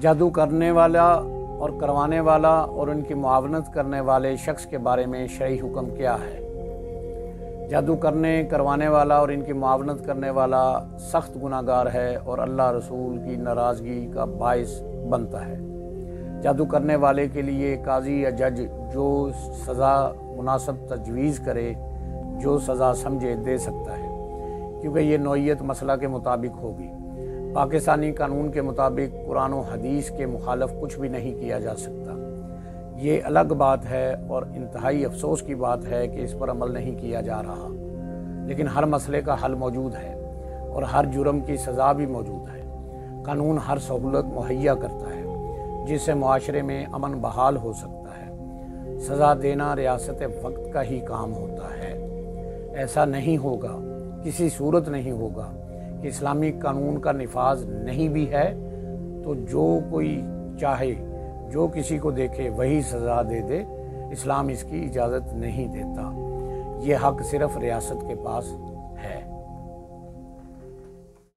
جادو کرنے والا اور کروانے والا اور ان کی معاونت کرنے والے شخص کے بارے میں شرعی حکم کیا ہے؟ جادو کروانے والا اور ان کی معاونت کرنے والا سخت گناہ گار ہے اور اللہ رسول کی ناراضگی کا باعث بنتا ہے۔ جادو کرنے والے کے لیے قاضی یا جج جو سزا مناسب تجویز کرے، جو سزا سمجھے، دے سکتا ہے، کیونکہ یہ نوعیت مسئلہ کے مطابق ہوگی۔ پاکستانی قانون کے مطابق قرآن و حدیث کے مخالف کچھ بھی نہیں کیا جا سکتا۔ یہ الگ بات ہے اور انتہائی افسوس کی بات ہے کہ اس پر عمل نہیں کیا جا رہا، لیکن ہر مسئلے کا حل موجود ہے اور ہر جرم کی سزا بھی موجود ہے۔ قانون ہر سہولت مہیا کرتا ہے جس سے معاشرے میں امن بحال ہو سکتا ہے۔ سزا دینا ریاست وقت کا ہی کام ہوتا ہے۔ ایسا نہیں ہوگا، کسی صورت نہیں ہوگا کہ اسلامی قانون کا نفاذ نہیں بھی ہے تو جو کوئی چاہے، جو کسی کو دیکھے وہی سزا دے دے۔ اسلام اس کی اجازت نہیں دیتا۔ یہ حق صرف ریاست کے پاس ہے۔